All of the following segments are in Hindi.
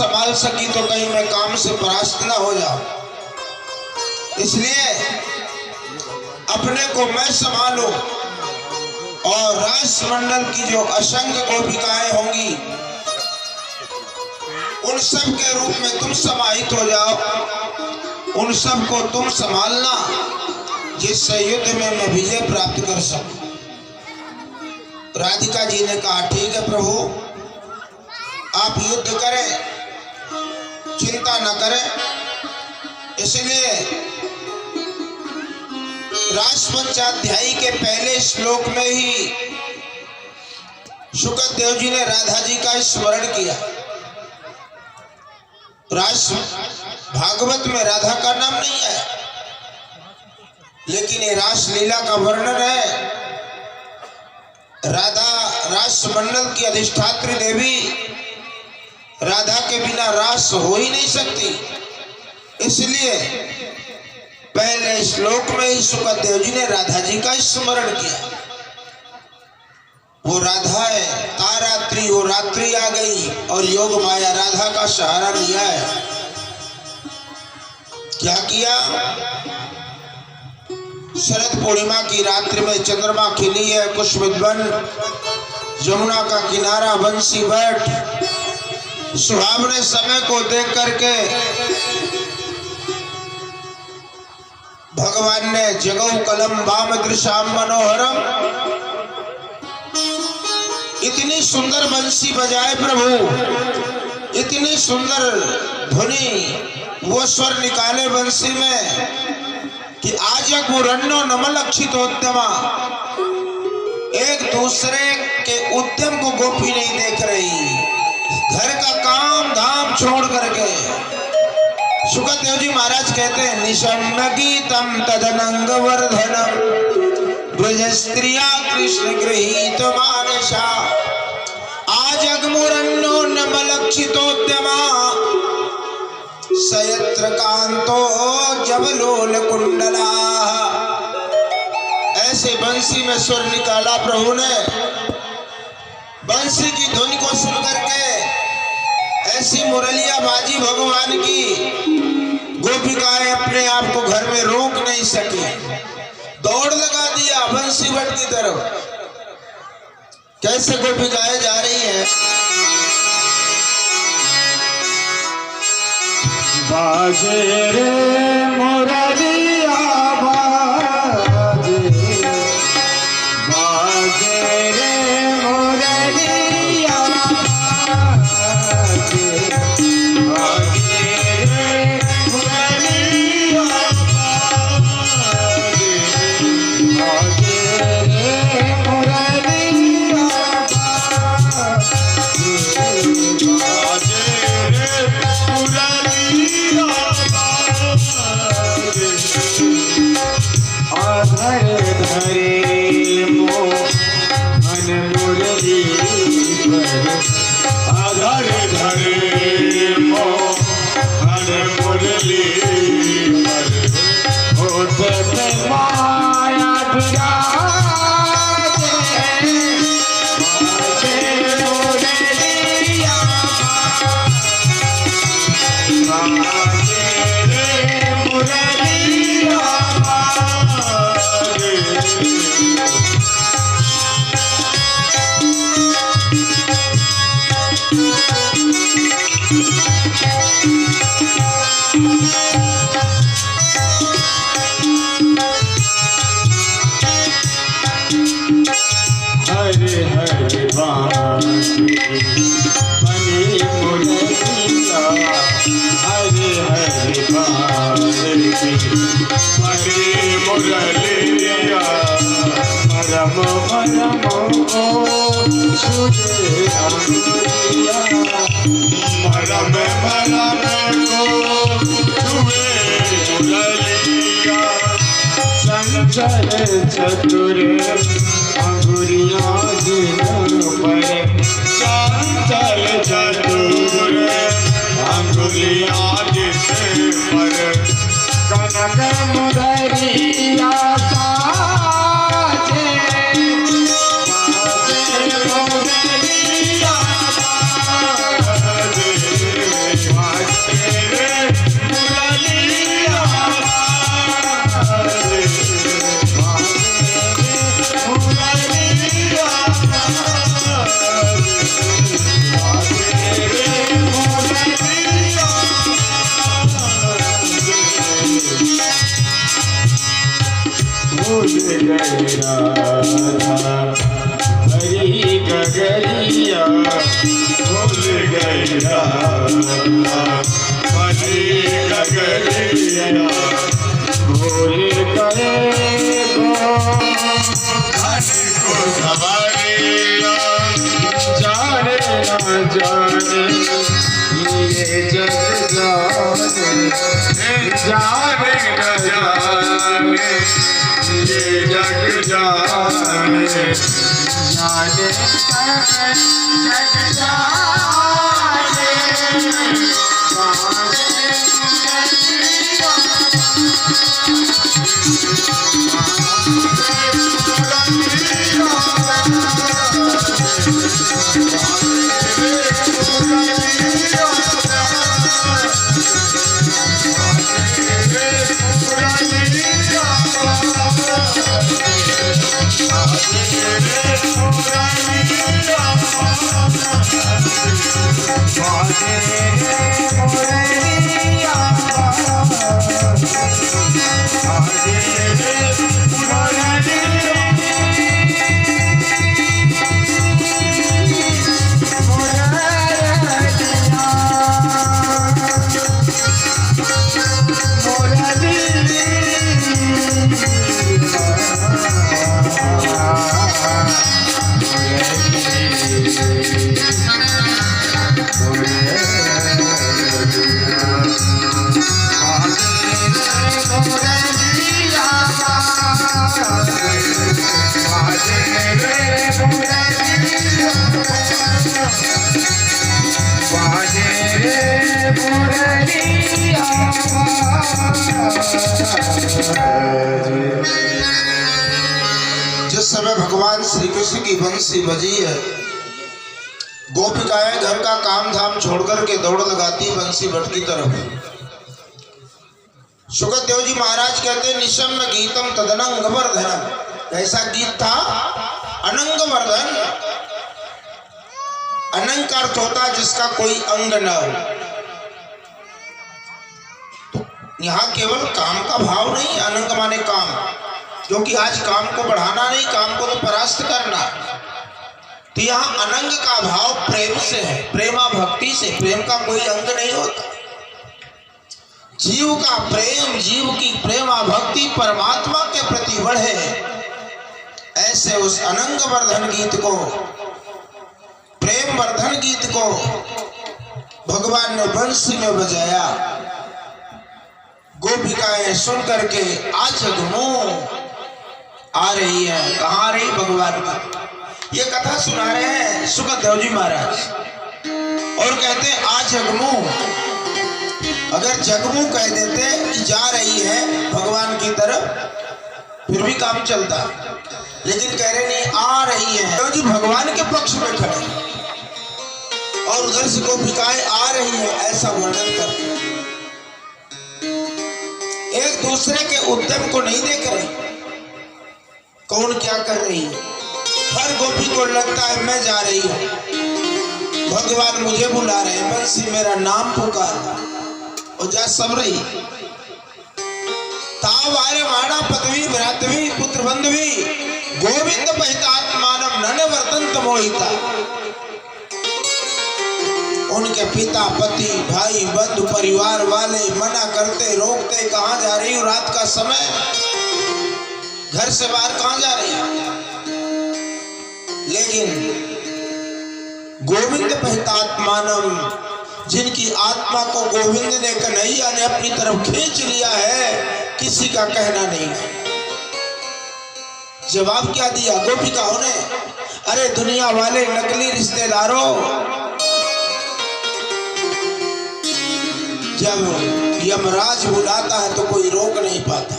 संभाल सकी तो कहीं मैं काम से परास्त ना हो जाऊं, इसलिए अपने को मैं संभालूं और रासमंडल की जो असंख्य गोपिकाएं होंगी उन सब के रूप में तुम समाहित हो जाओ, उन सब को तुम संभालना जिससे युद्ध में मैं विजय प्राप्त कर सकूं। राधिका जी ने कहा ठीक है प्रभु, आप युद्ध करें, चिंता न करें। इसलिए रासपंचाध्यायी के पहले श्लोक में ही शुकदेव जी ने राधा जी का स्मरण किया। रास भागवत में राधा का नाम नहीं है, लेकिन ये रास लीला का वर्णन है। राधा रास मंडल की अधिष्ठात्री देवी, राधा के बिना रास हो ही नहीं सकती। इसलिए पहले श्लोक में ही शुकदेव जी ने राधा जी का स्मरण किया। वो राधा है, तारात्री, वो रात्रि आ गई और योग माया राधा का सहारा लिया है। क्या किया? शरद पूर्णिमा की रात्रि में चंद्रमा खिली है, कुसुमवन, यमुना का किनारा, बंसी बैठ, सुहावने समय को देख करके भगवान ने जगौ कलम वाम दृशाम मनोहरम, इतनी सुंदर बंसी बजाए प्रभु, इतनी सुंदर धुनी, वो स्वर निकाले बंसी में कि आज गुरन्नो नमलक्षितोद्यमा, एक दूसरे के उद्यम को गोपी नहीं देख रही, घर का काम धाम छोड़ करके। शुकदेव जी महाराज कहते हैं निषण्ण गीतम तदनंग वर्धनम ब्रज स्त्रिया कृष्ण गृहीत मानसा आज अगमुरन्नो नमलक्षितोद्यमा सयत्र कांतो जबलोल कुंडला। ऐसे बंसी में सुर निकाला प्रभु ने। बंसी की धुन को सुन करके ऐसी मुरलिया बाजी भगवान की, गोपिकाएं अपने आप को घर में रोक नहीं सकी, दौड़ लगा दिया बंसी बट की तरफ। कैसे गोपिकाएं जा रही हैं? बाजे रे मुरलिया बाजे, बाजे रे मुरलिया बाजे, बाजे रे मुरलिया बाजे, बाजे रे मुरलिया बाजे, बाजे रे मुरलिया आधर धरे मोहन मुरली पर, आधर धरे मोहन मुरली पर, होत माया विराजे, बाजे मुरलिया बाजे रे मुरलिया बाजे। हरे हरे बांसुरी बनी मुरलिया, हरे हरे बांसुरी बनी मुरलिया, मरम मरम ओ सुजे अंगुरिया, मरम मरम को सुवे मुरलिया, संचर चतुर अंगुरिया जिन पर, चंचल चतुर अंगुरिया जिस पर, कनक मुदरिया साजे, बाजे मुदरिया बाजे, बड़ी गगरिया भोले करे धन को सवारिया जाने न जाने ये जग जाने जाने न जाने ये जग जाने जाने जग जिस समय भगवान श्री कृष्ण की बंसी बजी है, गोपिकाएं घर का काम धाम छोड़कर के दौड़ लगाती बंसी बट की तरफ। सुखदेव जी महाराज कहते निशम्य गीतम तदनंग वर्धन। ऐसा गीत था अनंग वर्धन। अनंग का अर्थ होता जिसका कोई अंग न हो। यहाँ केवल काम का भाव नहीं, अनंग माने काम, क्योंकि आज काम को बढ़ाना नहीं, काम को तो परास्त करना। तो यहाँ अनंग का भाव प्रेम से है, प्रेमा भक्ति से। प्रेम का कोई अंग नहीं होता। जीव का प्रेम, जीव की प्रेमा भक्ति परमात्मा के प्रति बढ़े, ऐसे उस अनंग वर्धन गीत को, प्रेम वर्धन गीत को भगवान ने बंसी में बजाया। गोपिकाएं सुन करके आज जगमो आ रही है। कहाँ आ रही भगवान की? ये कथा सुना रहे हैं सुखदेव जी महाराज और कहते हैं आज जगमो। अगर जगमू कह देते कि जा रही है भगवान की तरफ फिर भी काम चलता, लेकिन कह रहे नहीं आ रही है, तो जी भगवान के पक्ष में खड़े और उधर से गोपिकाएं आ रही है, ऐसा वर्णन करते हैं। एक दूसरे के उद्यम को नहीं देख रहे कौन क्या कर रही है। हर गोपी को लगता है मैं जा रही हूं, भगवान मुझे बुला रहे हैं, बंसी मेरा नाम पुकार और जा सब रही। ताव आरे माणा पदवी भ्रातवी पुत्र बंधवी गोविंद पहितात्मानम नन वर्तंत मोहिता। उनके पिता पति भाई बंधु परिवार वाले मना करते रोकते, कहाँ जा रही हूँ, रात का समय, घर से बाहर कहाँ जा रही हूँ। लेकिन गोविंद पहितात्मानम, जिनकी आत्मा को गोविंद ने कन्हैया ने अपनी तरफ खींच लिया है, किसी का कहना नहीं। जवाब क्या दिया गोपिकाओं ने? अरे दुनिया वाले नकली रिश्तेदारों, जब यमराज बुलाता है तो कोई रोक नहीं पाता।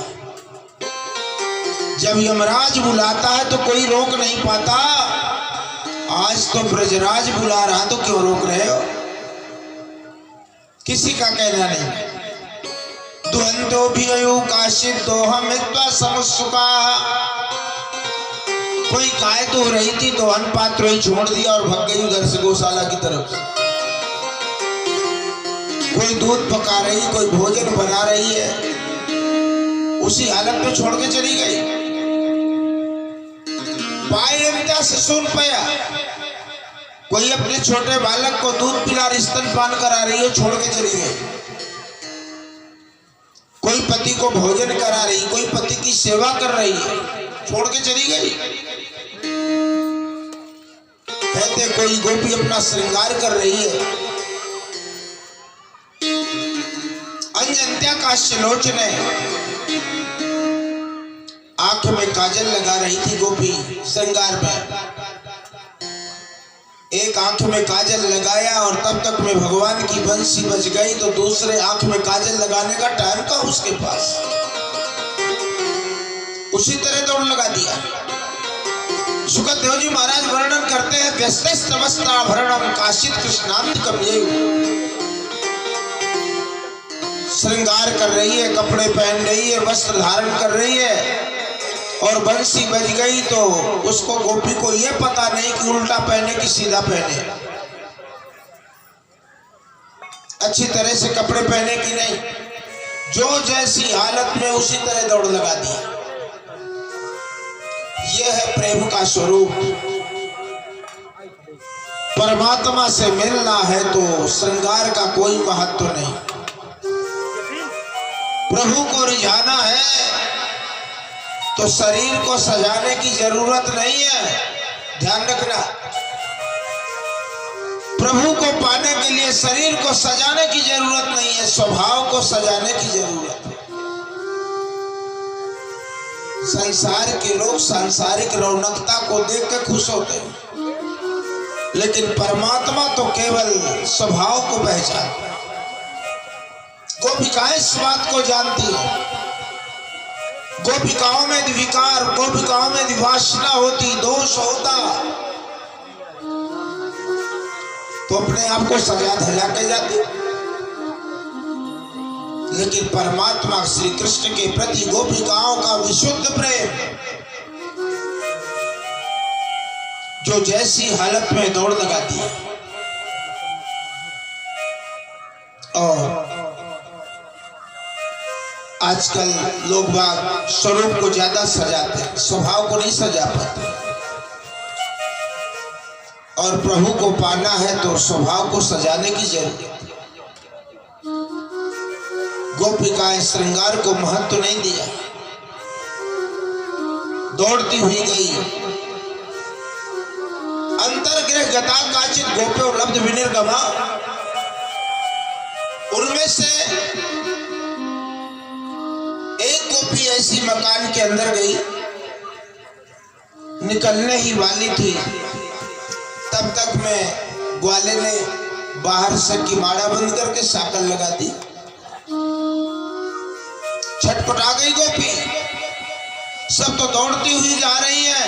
जब यमराज बुलाता है तो कोई रोक नहीं पाता। आज तो ब्रजराज बुला रहा तो क्यों रोक रहे हो? किसी का कहना नहीं। दुहंतो भी अयो काशित दोहम इत्वा समसुका। कोई गाय तो रही थी, दोहन पात्र ही छोड़ दिया और भाग गई उधर से गौशाला की तरफ। कोई दूध पका रही, कोई भोजन बना रही है, उसी हालत में छोड़ के चली गई। पायमता से सुन पाया कोई अपने छोटे बालक को दूध पिला स्तनपान करा रही है, छोड़ के चली गई। कोई पति को भोजन करा रही, कोई पति की सेवा कर रही है, छोड़ के चली गई। कहते कोई गोपी अपना श्रृंगार कर रही है। अंजन्त्या काश्यलोचने आंख में काजल लगा रही थी गोपी श्रृंगार में। एक आंख में काजल लगाया और तब तक में भगवान की बंसी बज गई, तो दूसरे आंख में काजल लगाने का टाइम था उसके पास। उसी तरह दौड़ लगा दिया। सुखदेव जी महाराज वर्णन करते हैं, व्यस्तस्तमस्ताभरणम काशित कृष्णांतकम श्रृंगार कर रही है, कपड़े पहन रही है, वस्त्र धारण कर रही है और बंसी बज गई तो उसको गोपी को यह पता नहीं कि उल्टा पहने कि सीधा पहने, अच्छी तरह से कपड़े पहने कि नहीं। जो जैसी हालत में उसी तरह दौड़ लगा दी। यह है प्रेम का स्वरूप। परमात्मा से मिलना है तो श्रृंगार का कोई महत्व नहीं। प्रभु को रिझाना है तो शरीर को सजाने की जरूरत नहीं है। ध्यान रखना, प्रभु को पाने के लिए शरीर को सजाने की जरूरत नहीं है, स्वभाव को सजाने की जरूरत है। संसार के लोग सांसारिक रौनकता को देख के खुश होते हैं, लेकिन परमात्मा तो केवल स्वभाव को पहचानता है। गोपिकाएं इस बात को जानती है। गोपिकाओं में विकार, गोपिकाओं में वासना होती, दोष होता तो अपने आप को सजा धजा के जाती। लेकिन परमात्मा श्री कृष्ण के प्रति गोपिकाओं का विशुद्ध प्रेम, जो जैसी हालत में दौड़ लगाती है। और आजकल लोग बाग स्वरूप को ज्यादा सजाते हैं, स्वभाव को नहीं सजा पाते। और प्रभु को पाना है तो स्वभाव को सजाने की जरूरत है। गोपिकाएं श्रृंगार को महत्व नहीं दिया, दौड़ती हुई गई। अंतर्गृह गता काचित गोप्यो लब्ध विनिर्गमा, उनमें से एक गोपी ऐसी मकान के अंदर गई, निकलने ही वाली थी, तब तक में ग्वाले ने बाहर से किवाड़ा बंद करके साकल लगा दी। छटपटा गई गोपी। सब तो दौड़ती हुई जा रही है,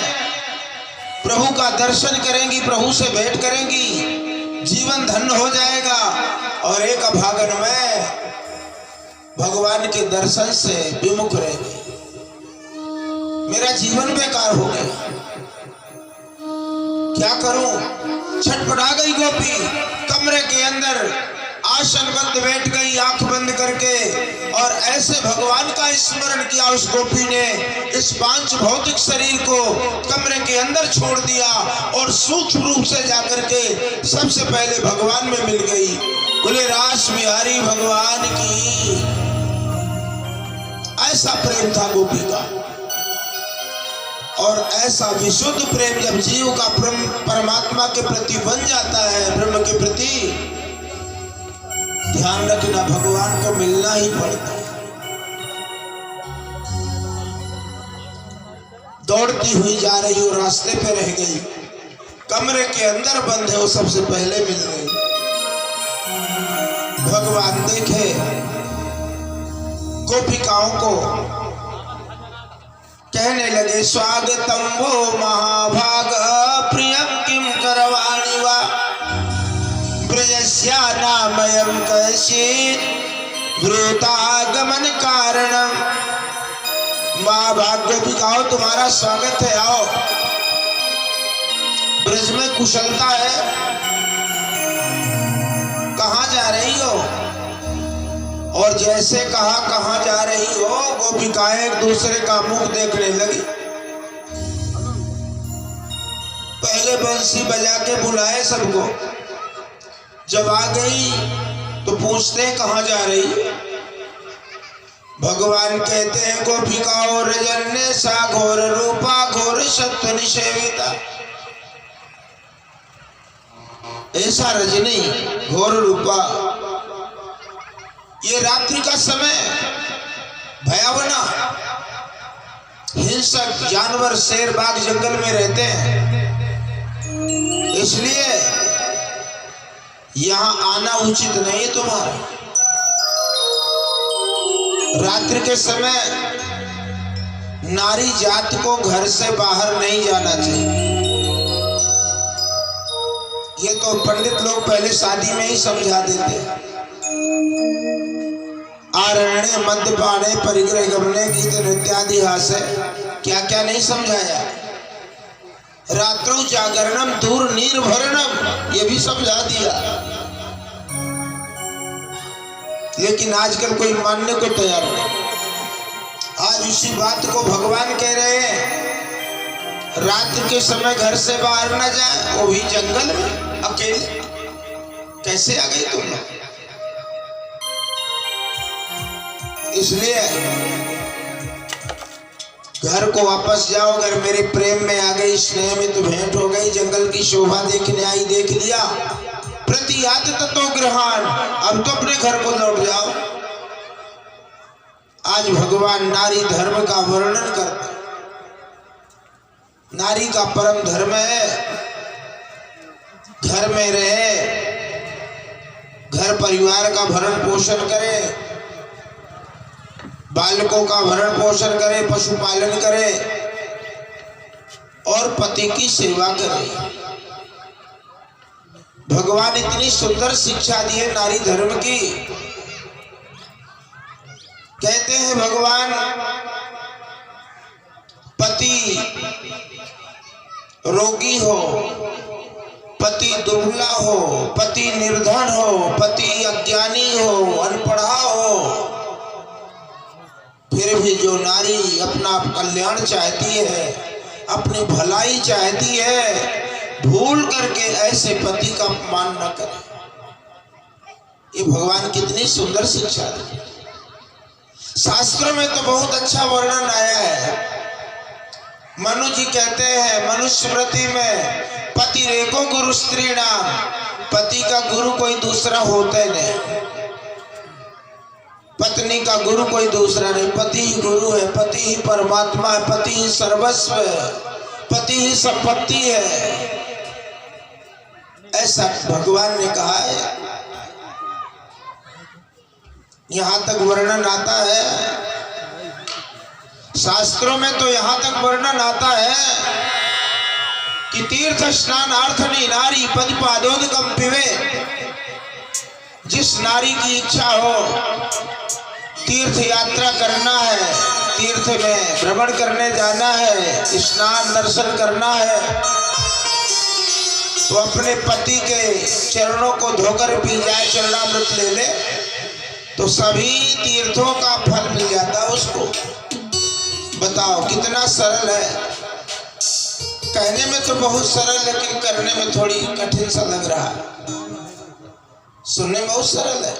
प्रभु का दर्शन करेंगी, प्रभु से भेंट करेंगी, जीवन धन्य हो जाएगा। और एक अभागन में भगवान के दर्शन से विमुख रह गई, मेरा जीवन बेकार हो गया, क्या करूं। छटपटा गई गोपी, कमरे के अंदर आसन बंद बैठ गई, आंख बंद करके, और ऐसे भगवान का स्मरण किया उस गोपी ने। इस पांच भौतिक शरीर को कमरे के अंदर छोड़ दिया और सूक्ष्म रूप से जाकर के सबसे पहले भगवान में मिल गई। बोले रास बिहारी भगवान की। ऐसा प्रेम था गोपी का। और ऐसा विशुद्ध प्रेम जब जीव का परमात्मा के प्रति बन जाता है, ब्रह्म के प्रति, ध्यान रखना भगवान को मिलना ही पड़ता है। दौड़ती हुई जा रही हो, रास्ते पे रह गई, कमरे के अंदर बंद है, वो सबसे पहले मिल गई। भगवान देखे गोपिकाओं को, कहने लगे स्वागतम वो महाभाग प्रियम किम करवाणि वा ब्रजस्या नामयं कश्चित् ब्रूतागमन कारणम। महाभाग गोपिकाओं तुम्हारा स्वागत है, आओ। ब्रज में कुशलता है, कहाँ जा रही हो? और जैसे कहा कहाँ जा रही हो, गोपिकाएं एक दूसरे का मुख देखने लगी। पहले लगे बंसी बजा के बुलाए सबको। जब आ गई तो पूछते हैं कहाँ जा रही। भगवान कहते हैं गोपिका और रजन्य सा घोर रूपा घोर सत्व निषेविता। ऐसा रजनी घोर रूपा, ये रात्रि का समय भयावना, हिंसक जानवर शेर बाघ जंगल में रहते हैं, इसलिए यहां आना उचित नहीं है तुम्हारा। रात्रि के समय नारी जात को घर से बाहर नहीं जाना चाहिए। ये तो पंडित लोग पहले शादी में ही समझा देते हैं। आरण्य मद्यपाने परिग्रह गमने गीत नृत्यादि हास्य, क्या क्या नहीं समझाया। रात्रों जागरणम दूर निर्भरणम, ये भी समझा दिया। लेकिन आजकल कोई मानने को तैयार नहीं। आज उसी बात को भगवान कह रहे हैं, रात्रि के समय घर से बाहर न जाए, वो भी जंगल में अकेले। कैसे आ गई तुम लोग? इसलिए घर को वापस जाओ। अगर मेरे प्रेम में आ गई, स्नेह में तो भेंट हो गई, जंगल की शोभा देखने आई, देख लिया, प्रतियात ततो गृहान, अब तो अपने घर को लौट जाओ। आज भगवान नारी धर्म का वर्णन करते। नारी का परम धर्म है घर में रहे, घर परिवार का भरण पोषण करे, बालकों का भरण पोषण करे, पशुपालन करे और पति की सेवा करे। भगवान इतनी सुंदर शिक्षा दी है नारी धर्म की। कहते हैं भगवान, पति रोगी हो, पति दुबला हो, पति निर्धन हो, पति अज्ञानी हो, अनपढ़ा हो, फिर भी जो नारी अपना कल्याण चाहती है, अपनी भलाई चाहती है, भूल करके ऐसे पति का अपमान न करे। ये भगवान कितनी सुंदर शिक्षा दी। शास्त्रों में तो बहुत अच्छा वर्णन आया है। मनु जी कहते हैं मनुस्मृति में, पति रेको गुरु स्त्री नाम, पति का गुरु कोई दूसरा होता नहीं, पत्नी का गुरु कोई दूसरा नहीं, पति ही गुरु है, पति ही परमात्मा है, पति ही सर्वस्व है, पति ही संपत्ति है। ऐसा भगवान ने कहा है। यहां तक वर्णन आता है शास्त्रों में, तो यहां तक वर्णन आता है कि तीर्थ स्नानार्थनी नारी पदपादोदकम पिबेत। जिस नारी की इच्छा हो तीर्थ यात्रा करना है, तीर्थ में भ्रमण करने जाना है, स्नान दर्शन करना है, तो अपने पति के चरणों को धोकर पी जाए, चरणामृत ले ले, तो सभी तीर्थों का फल मिल जाता है उसको। बताओ कितना सरल है। कहने में तो बहुत सरल, लेकिन करने में थोड़ी कठिन सा लग रहा है। सुनने में बहुत सरल है,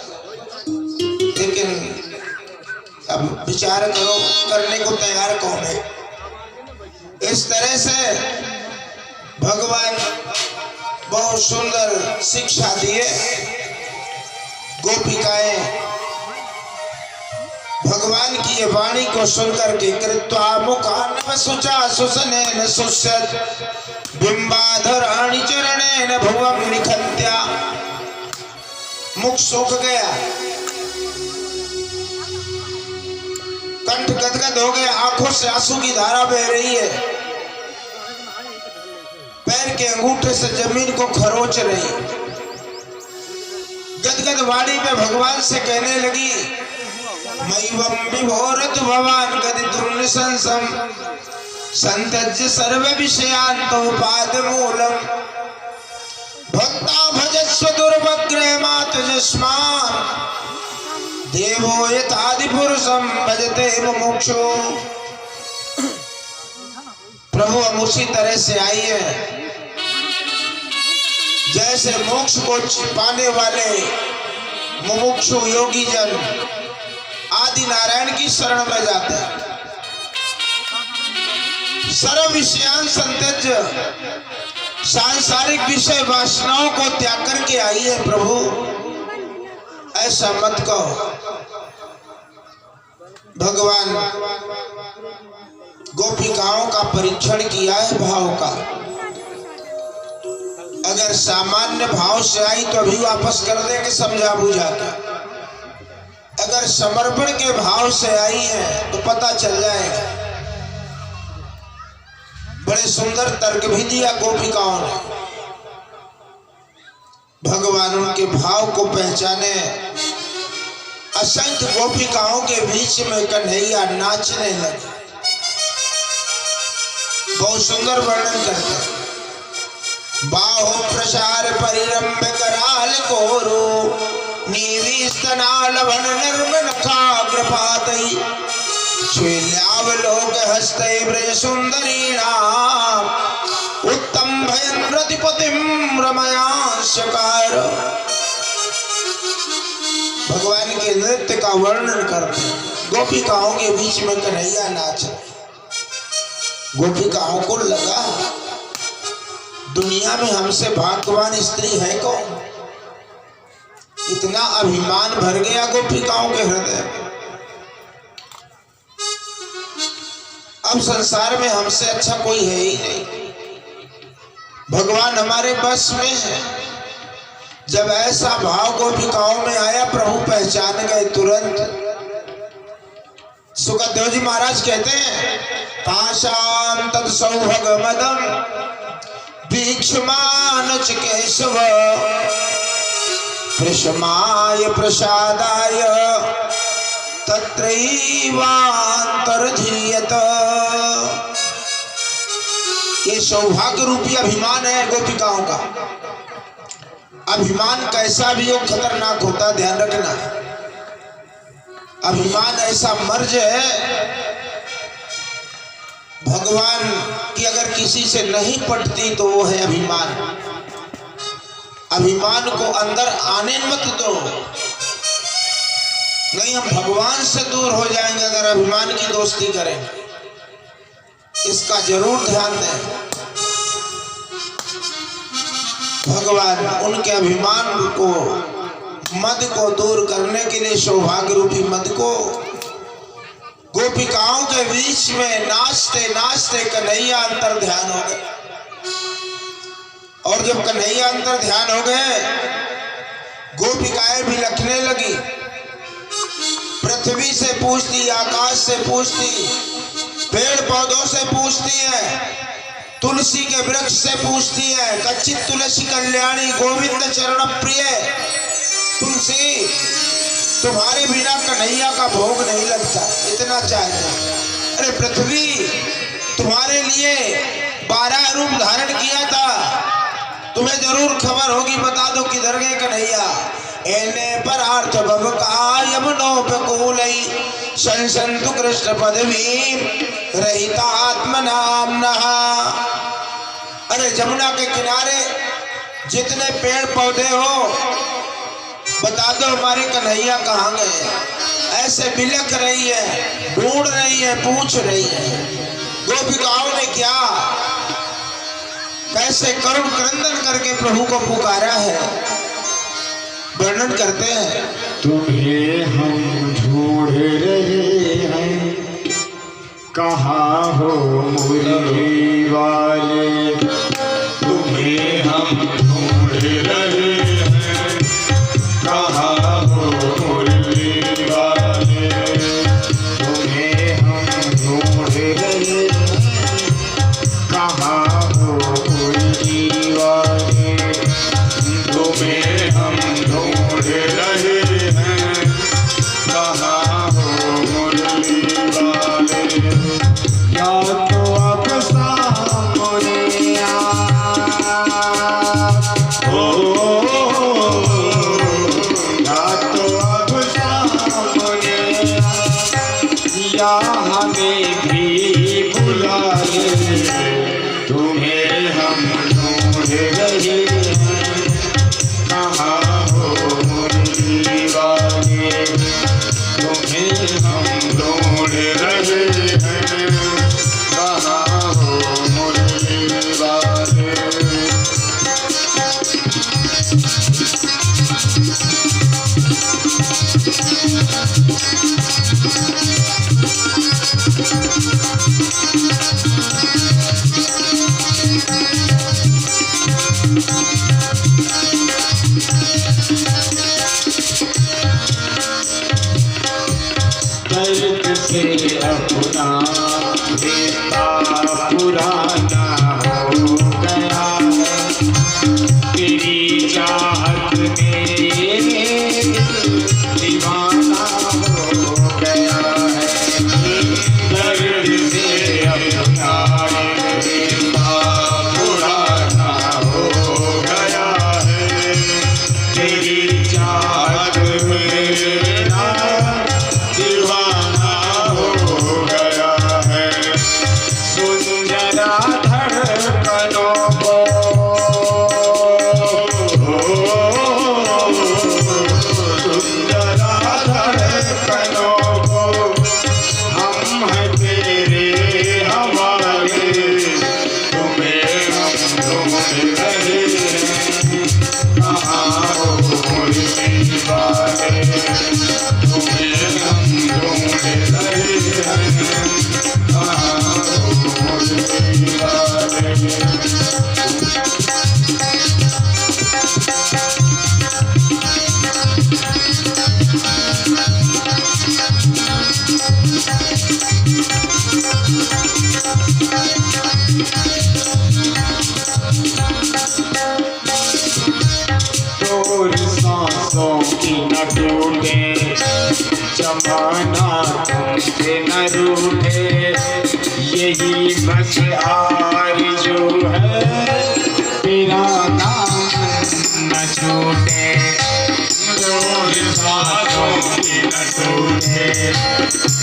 लेकिन अब विचार करो, करने को तैयार कौन है। इस तरह से भगवान बहुत सुंदर शिक्षा दिए। गोपिकाएं भगवान की ये वाणी को सुनकर के कृत्वा मुखान्नव शुचा सुसनेन शुष्यत बिंबाधराणि चरणेन भुवं निखत्या। मुख सूख गया, कंठ गदगद हो गया, आंखों से आंसू की धारा बह रही है, पैर के अंगूठे से जमीन को खरोच रही। गदगद वाणी में भगवान से कहने लगी, मैवं विभोरतु भवान गदितुं निशंसं संत्यज्य सर्व विषयान्तो पादमूलम् भक्ता भजस्व दुर्भग्रे मातजस्मान् देवो यथादिपुरुषं भजते मुमुक्षु। प्रभु हम उसी तरह से आई है। जैसे मोक्ष को पाने वाले मुमुक्षु योगी जन आदि नारायण की शरण में जाते हैं। सर्व विषयान संत्यज्य, सांसारिक विषय वासनाओं को त्याग करके आई है प्रभु, ऐसा मत कहो। भगवान गोपिकाओं का परीक्षण किया है भाव का। अगर सामान्य भाव से आई तो अभी वापस कर देंगे समझा बुझा के। अगर समर्पण के भाव से आई है तो पता चल जाएगा। बड़े सुंदर तर्क भी दिया गोपिकाओं ने। भगवान उनके भाव को पहचाने। असंख्य गोपिकाओं के बीच में कन्हैया नाचने लगे। बहुत सुंदर वर्णन करते हैं। बाहो प्रसार परिरंभ कराल कोरो, नीवी स्तनाल वन नर्म नखाग्रपातई, श्वेल्यावलोक हस्ते ब्रज सुंदरीणाम, उत्तम भयन प्रतिपतिम रमयांशकार। भगवान के नृत्य का वर्णन करते गोपिकाओं के बीच में कन्हैया नाच रहे। गोपिकाओं को लगा दुनिया में हमसे भाग्यवान स्त्री है कौन। इतना अभिमान भर गया गोपिकाओं के हृदय में। अब संसार में हमसे अच्छा कोई है ही नहीं। भगवान हमारे बस में है। जब ऐसा भाव गोपिकाओं में आया प्रभु पहचान गए तुरंत। सुखदेव जी महाराज कहते हैं, ताशाम तद सौभग मदम वीक्षमान च केशव, प्रशमाय प्रसादाय तत्रैवान्तर्धीयत। ये सौभाग्य रूपी अभिमान है गोपिकाओं का। अभिमान कैसा भी हो खतरनाक होता, ध्यान रखना। अभिमान ऐसा मर्ज है, भगवान की अगर किसी से नहीं पटती तो वो है अभिमान। अभिमान को अंदर आने मत दो, नहीं हम भगवान से दूर हो जाएंगे अगर अभिमान की दोस्ती करें। इसका जरूर ध्यान दें। भगवान उनके अभिमान को, मद को दूर करने के लिए सौभाग्य रूपी मद को गोपिकाओं के बीच में नाचते नाचते कन्हैया अंतर ध्यान हो गए। और जब कन्हैया अंतर ध्यान हो गए, गोपिकाएं भी लखने लगी। पृथ्वी से पूछती, आकाश से पूछती, पेड़ पौधों से पूछती है, तुलसी के वृक्ष से पूछती है। कच्चित तुलसी कल्याणी गोविंद चरण प्रिय, तुलसी तुम्हारे बिना कन्हैया का भोग नहीं लगता, इतना चाहते। अरे पृथ्वी तुम्हारे लिए 12 रूप धारण किया था, तुम्हें जरूर खबर होगी, बता दो किधर गए कन्हैया। एने परार्थ भव का यमुनोपकूलई, संसंतु कृष्ण पदवी रहिता आत्मनाम्नः। अरे जमुना के किनारे जितने पेड़ पौधे हो, बता दो हमारे कन्हैया कहाँ गए। ऐसे बिलख रही है, ढूंढ रही है, पूछ रही है। गोपिकाओं ने क्या कैसे करुण क्रंदन करके प्रभु को पुकारा है, वर्णन करते हैं। तुम्हें हम ढूंढ रहे हैं, कहाँ हो मुरली वाले। तुम्हें हम ढूंढ रहे हैं, कहाँ हो मुरली वाले। तुम्हें हम ढूंढ रहे हैं, कहाँ हो मुरली वाले। तुम्हें हम ढूंढ रहे हैं, कहाँ हो मुरली वाले। या तो अब सामने हो, या तो अब सामने या हमें भी बुला ले। तुम्हें हम ढूंढ रहे हैं, दर्द से अपना रिश्ता पुराना हो गया है, तेरी चाहत में दीवाना हो गया है। दर्द से अपना रिश्ता पुराना हो गया है, तेरी चाहत में दीवाना हो गया है। सुन जरा धड़कनों को, सुन जरा धड़कनों को, हम हैं तेरे हमारे, तुम्हें हम ढूंढ रहे हैं। कहाँ हो मोरी दीवाने, तुम्हें हम ढूंढ रहे हैं। कहाँ हो मोरी दीवाने। तोर सांसों की न टूटे, जमाना तुमसे न रूठे, यही बस आरज़ू है, तेरा दामन न छूटे। तोर सांसों की न टूटे,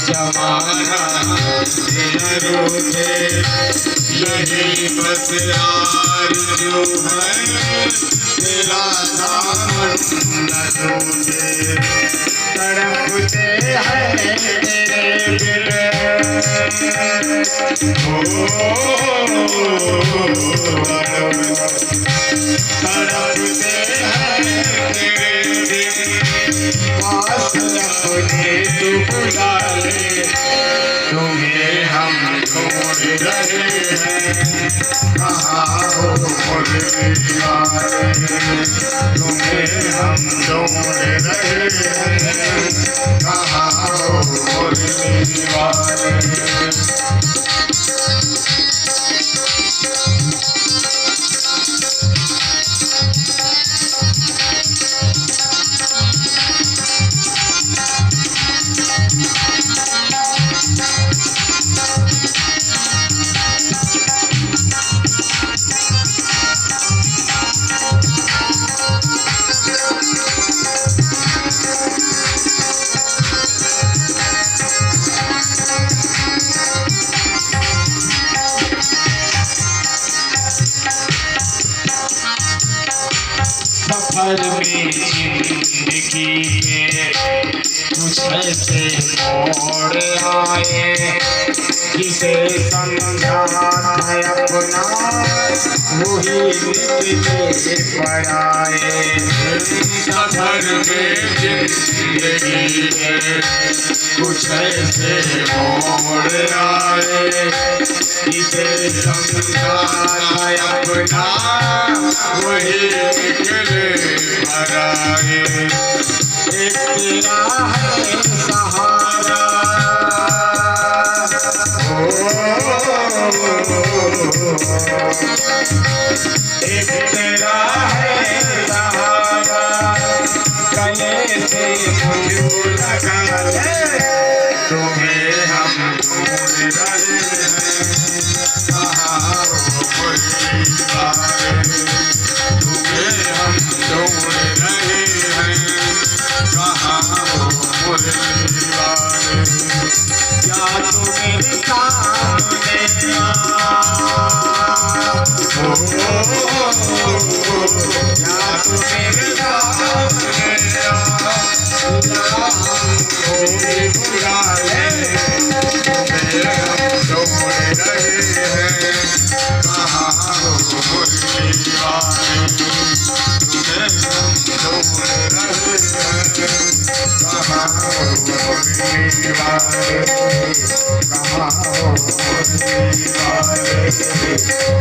जमाना तुमसे न रूठे, यही बस आरज़ू है, तेरा दामन न छूटे। तड़पते हैं तेरे बिन, तड़पते हैं तेरे बिन, पास अपने तू बुला ले, तुम्हें हम ढूंढ रहे हैं। कहाँ हो मोरे दीवाने, तुम्हें हम ढूंढ रहे हैं। कहाँ हो मोरे दीवाने। सफर में जिंदगी के कुछ ऐसे मोड़ आए, जिसे समझा था अपना वही निकले पराए। सफर में जिंदगी के कुछ ऐसे मोड़ आए, जिसे समझा था अपना वही निकले पराए। एक तेरा है सहारा, एक तेरा है सहारा, गले से मुझको लगा ले, तुम्हें हम ढूंढ रहे हैं। कहाँ हो कोई दीवाने, तुम्हें हम ढूंढ रहे हैं। कहाँ हो मोरे दीवाने, या तो मेरे सामने या तो मेरे सामने बुला ले, तुम्हें हम ढूंढ रहे हैं। कहाँ हो मोरे दीवाने, तुम्हें हम ढूंढ रहे हैं। कहाँ वाले कहाँ हो मुरली वाले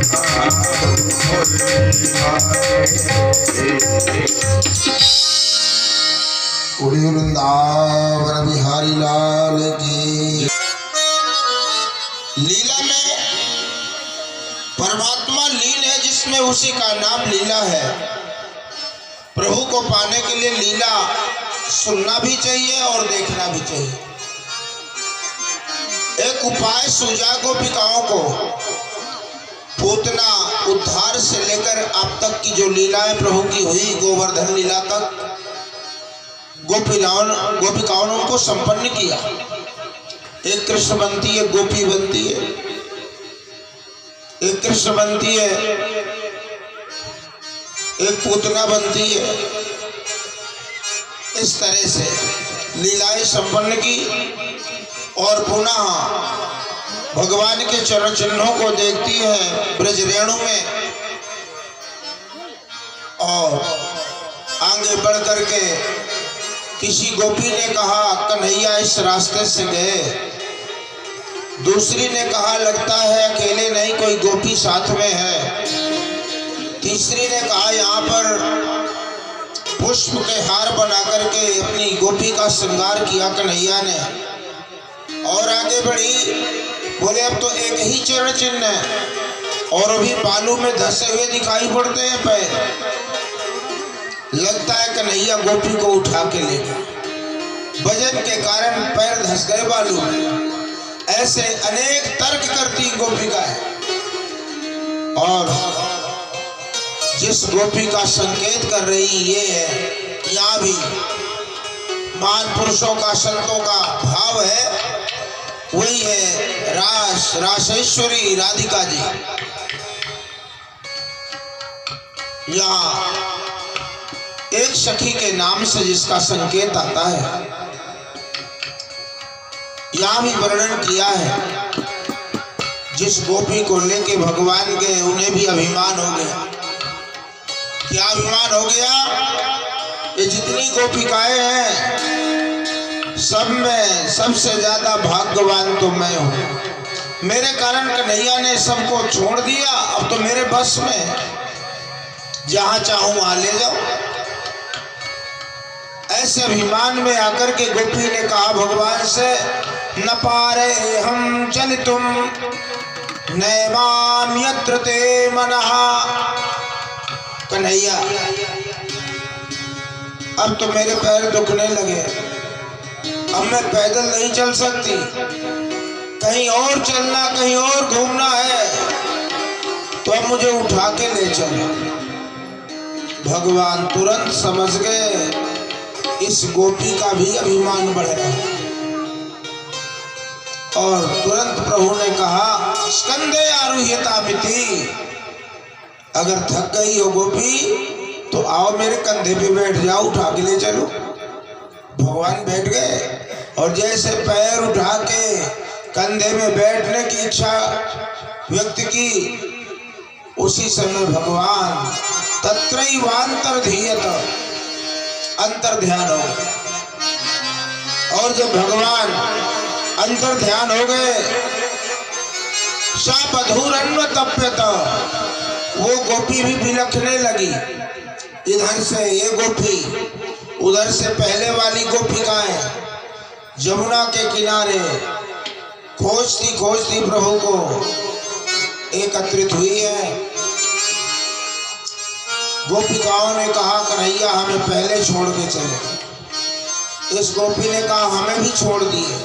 कहाँ हो मुरली वाले। उड़ी वृंदावन बिहारी लाल की। लीला में परमात्मा लीन है, जिसमें उसी का नाम लीला है। प्रभु को पाने के लिए लीला सुनना भी चाहिए और देखना भी चाहिए। एक उपाय सूझा गोपिकाओं को, पूतना उद्धार से लेकर अब तक की जो लीलाएं प्रभु की हुई, गोवर्धन लीला तक गोपिकाओं ने उनको संपन्न किया। एक कृष्ण बनती है, गोपी बनती है, एक कृष्ण बनती है, एक पूतना बनती है। इस तरह से लीलाएं संपन्न की और पुनः भगवान के चरण चिन्हों को देखती है ब्रज रेणु में, और आगे बढ़ करके किसी गोपी ने कहा कन्हैया इस रास्ते से गए, दूसरी ने कहा लगता है अकेले नहीं कोई गोपी साथ में है, तीसरी ने कहा यहाँ पर पुष्प के हार बना करके अपनी गोपी का श्रृंगार किया कन्हैया ने। और आगे बढ़ी, बोले अब तो एक ही चरण चिन्ह है और अभी बालू में धसे हुए दिखाई पड़ते हैं पैर, लगता है कन्हैया गोपी को उठा के ले गए, वजन के कारण पैर धस गए बालू में। ऐसे अनेक तर्क करती गोपिका है, और जिस गोपी का संकेत कर रही ये है, यहाँ भी महान पुरुषों का संतों का भाव है, वही है रासेश्वरी राधिका जी। यहाँ एक सखी के नाम से जिसका संकेत आता है, यहाँ भी वर्णन किया है। जिस गोपी को लेके भगवान गए उन्हें भी अभिमान हो गया। क्या अभिमान हो गया? ये जितनी गोपिकाएं हैं सब में सबसे ज्यादा भाग्यवान तो मैं हूँ। मेरे कारण कन्हैया ने सबको छोड़ दिया, अब तो मेरे बस में, जहाँ चाहूँ वहाँ ले जाओ। ऐसे अभिमान में आकर के गोपी ने कहा भगवान से, न पारे हम चल तुम नैवाम यत्र ते मनहा। कन्हैया अब तो मेरे पैर दुखने लगे, अब मैं पैदल नहीं चल सकती, कहीं और चलना, कहीं और घूमना है, तो अब मुझे उठा के ले चलो। भगवान तुरंत समझ गए इस गोपी का भी अभिमान बढ़ रहा है, और तुरंत प्रभु ने कहा स्कंदे आरुह्यता मिति, अगर थक गई हो गोपी तो आओ मेरे कंधे पे बैठ जाओ, उठा के ले चलो। भगवान बैठ गए और जैसे पैर उठा के कंधे में बैठने की इच्छा व्यक्त की, उसी समय भगवान तत्रैवांतर्धीयत, अंतर ध्यान हो गए। और जब भगवान अंतर ध्यान हो गए, सा बधूरन्व तप्यत, वो गोपी भी बिलखने लगी। इधर से ये गोपी, उधर से पहले वाली गोपिकाएं जमुना के किनारे खोजती खोजती प्रभु को एकत्रित हुई है। गोपिकाओं ने कहा कन्हैया हमें पहले छोड़ के चले। इस गोपी ने कहा हमें भी छोड़ दिए,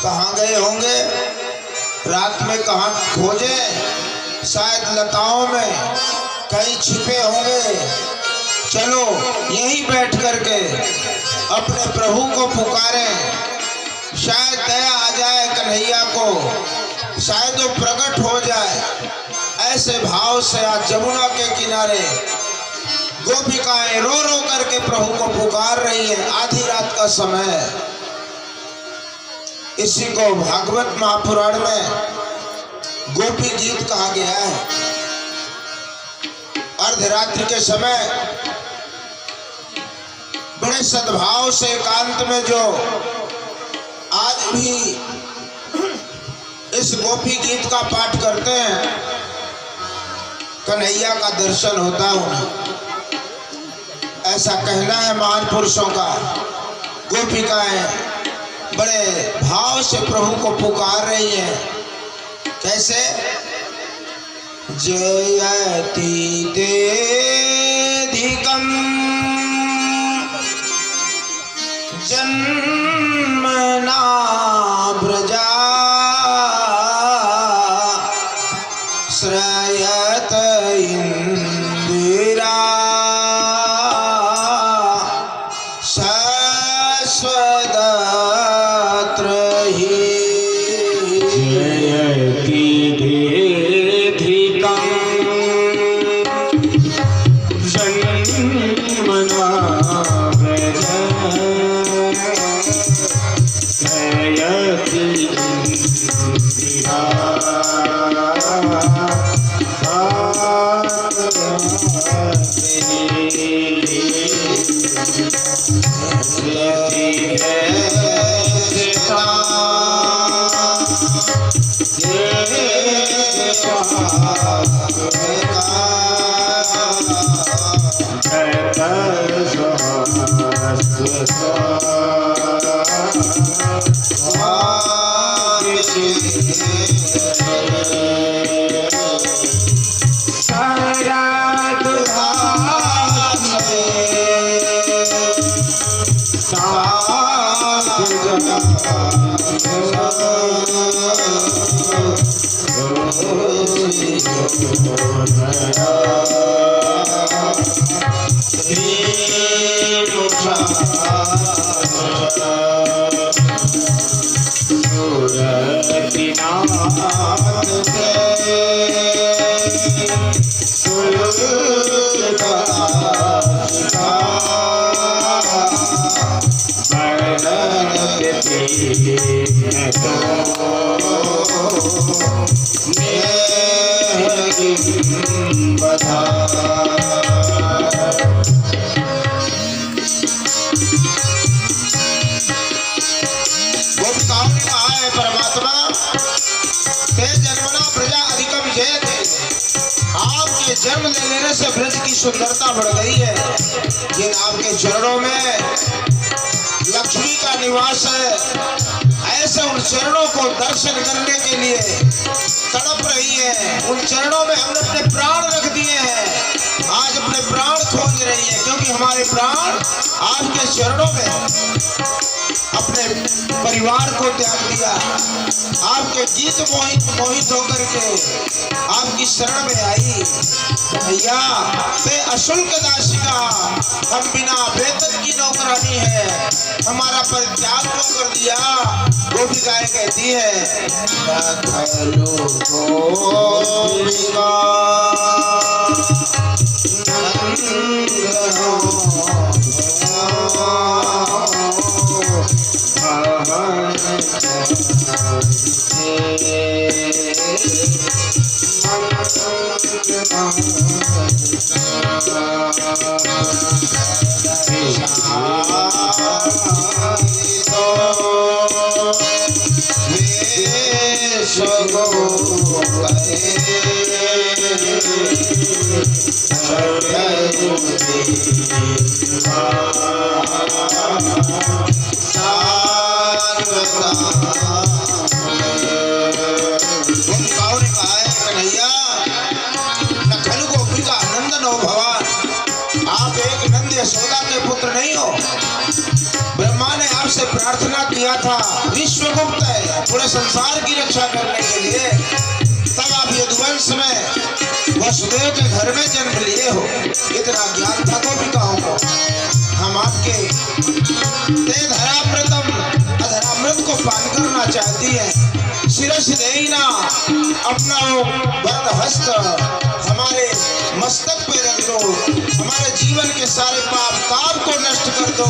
कहाँ गए होंगे, रात में कहाँ खोजे, शायद लताओं में कहीं छिपे होंगे। चलो यहीं बैठ करके अपने प्रभु को पुकारें, शायद दया आ जाए कन्हैया को, शायद वो प्रकट हो जाए। ऐसे भाव से आज जमुना के किनारे गोपिकाएं रो रो करके प्रभु को पुकार रही है, आधी रात का समय है। इसी को भागवत महापुराण में गोपी गीत कहा गया है। अर्धरात्रि के समय बड़े सद्भाव से एकांत में जो आज आज भी इस गोपी गीत का पाठ करते हैं, कन्हैया का दर्शन होता है उन्हें, ऐसा कहना है महान पुरुषों का। गोपिकाएं बड़े भाव से प्रभु को पुकार रही हैं। कैसे? जयति तेधिकं जन्मना व्रजा श्रयत इंदिरा शश्वदत्र हि। जयति तेधिकं जन्मना व्रजा श्रयति इंदिरा जन्म ले लेने से ब्रज की सुंदरता बढ़ गई है। जिन आपके चरणों में लक्ष्मी का निवास है, ऐसे उन चरणों को दर्शन करने के लिए तड़प रही है। उन चरणों में हमने अपने प्राण रख दिए हैं, आज अपने प्राण खोज रही है, क्योंकि हमारे प्राण आपके चरणों में। अपने परिवार को त्याग दिया, आपके गीत मोहित होकर के आपकी शरण में आई। भैया ते अशुल्क दासिका, हम बिना वेतन की नौकरानी है, हमारा परित्याग क्यों कर दिया? गोपिकाएं कहती है यशोदा के पुत्र नहीं हो। ब्रह्मा ने आपसे प्रार्थना किया था, विश्वगुप्त है, पूरे संसार की रक्षा करने के लिए, तब आप यदुवंश में वसुदेव के घर में जन्म लिए हो। इतना ज्ञान था गोपिकाओं को। हम आपके धरामृतम अधरामृत को पान करना चाहती है। शिरस देना अपना वो वरद हस्त हमारे मस्तक पे रख दो, हमारे जीवन के सारे पाप ताप को नष्ट कर दो।